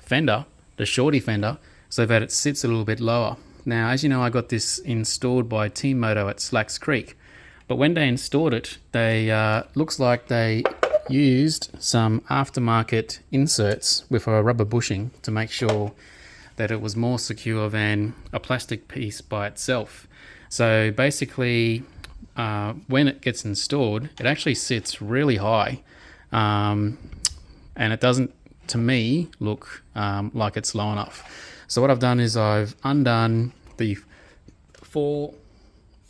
Fender, the shorty fender, so that it sits a little bit lower. Now, as you know, I got this installed by Team Moto at Slacks Creek, but when they installed it, they looks like they used some aftermarket inserts with a rubber bushing to make sure that it was more secure than a plastic piece by itself. So basically, when it gets installed, it actually sits really high, and it doesn't, to me, look like it's low enough. So what I've done is I've undone the 4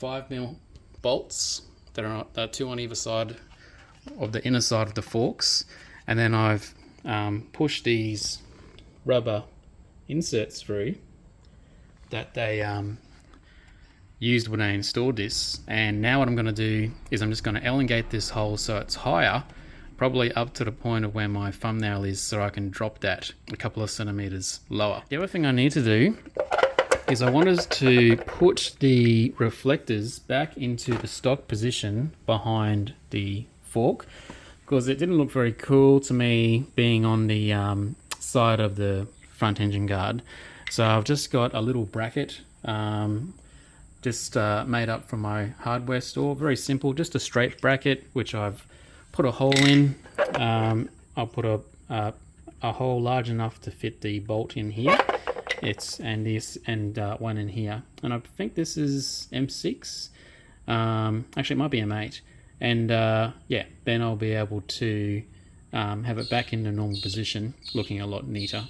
5mm bolts that are 2 on either side of the inner side of the forks, and then I've pushed these rubber inserts through that they used when I installed this. And now what I'm going to do is I'm just going to elongate this hole so it's higher, probably up to the point of where my thumbnail is, so I can drop that a couple of centimeters lower. The other thing I need to do is I wanted to put the reflectors back into the stock position behind the fork, because it didn't look very cool to me being on the side of the front engine guard. So I've just got a little bracket made up from my hardware store. Very simple, just a straight bracket which I've put a hole in. I'll put a hole large enough to fit the bolt in here. One in here, and I think this is M6. Actually, it might be M8. And yeah, then I'll be able to have it back in the normal position, looking a lot neater.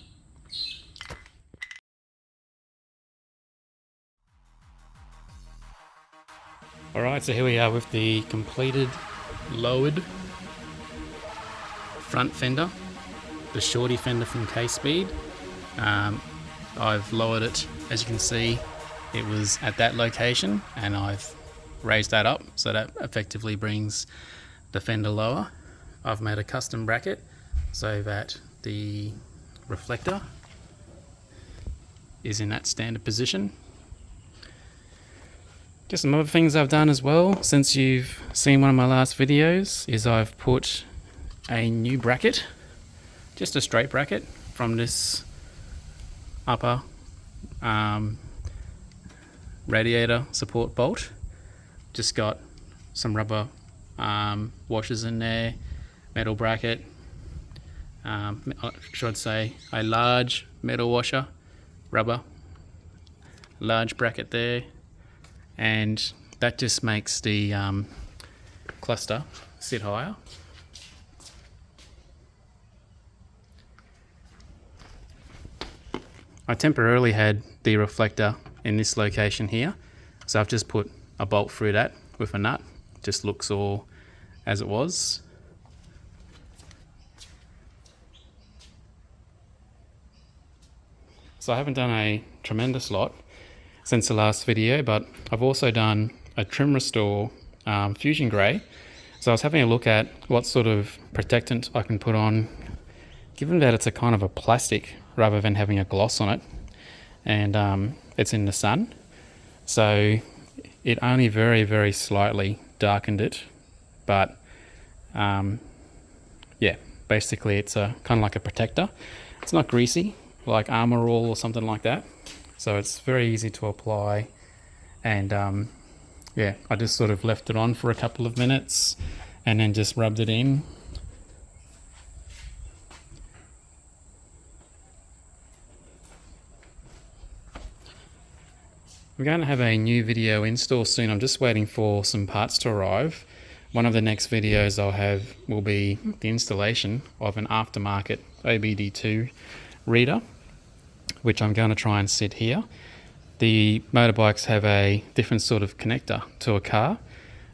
Alright, so here we are with the completed lowered front fender, the shorty fender from K-Speed. I've lowered it, as you can see, it was at that location, and I've raised that up, so that effectively brings the fender lower. I've made a custom bracket so that the reflector is in that standard position. Just some other things I've done as well since you've seen one of my last videos is I've put a new bracket, just a straight bracket from this upper radiator support bolt. Just got some rubber washers in there, metal bracket, should say a large metal washer, rubber, large bracket there, and that just makes the cluster sit higher. I temporarily had the reflector in this location here, so I've just put a bolt through that with a nut. Just looks all as it was. So I haven't done a tremendous lot since the last video, but I've also done a trim restore fusion grey. So I was having a look at what sort of protectant I can put on, given that it's a kind of a plastic rather than having a gloss on it, and it's in the sun, so it only very, very slightly darkened it, but yeah, basically it's a kind of like a protector. It's not greasy like Armor All or something like that, so it's very easy to apply. And yeah, I just sort of left it on for a couple of minutes and then just rubbed it in. I'm going to have a new video install soon. I'm just waiting for some parts to arrive. One of the next videos I'll have will be the installation of an aftermarket OBD2 reader, which I'm going to try and sit here. The motorbikes have a different sort of connector to a car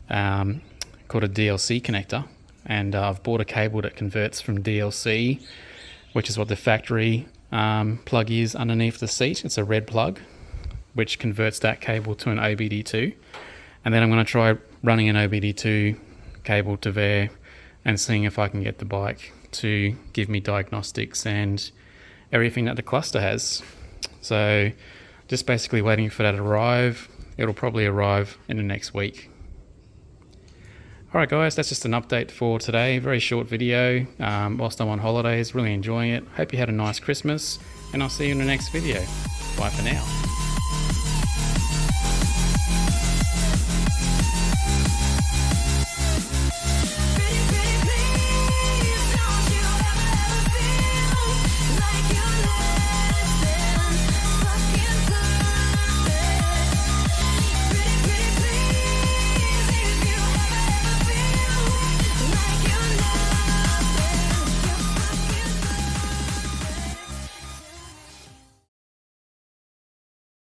called a DLC connector, and I've bought a cable that converts from DLC, which is what the factory plug is underneath the seat. It's a red plug, which converts that cable to an OBD2, and then I'm going to try running an OBD2 cable to there and seeing if I can get the bike to give me diagnostics and everything that the cluster has. So just basically waiting for that to arrive. It'll probably arrive in the next week. Alright guys, that's just an update for today. Very short video whilst I'm on holidays. Really enjoying it. Hope you had a nice Christmas, and I'll see you in the next video. Bye for now.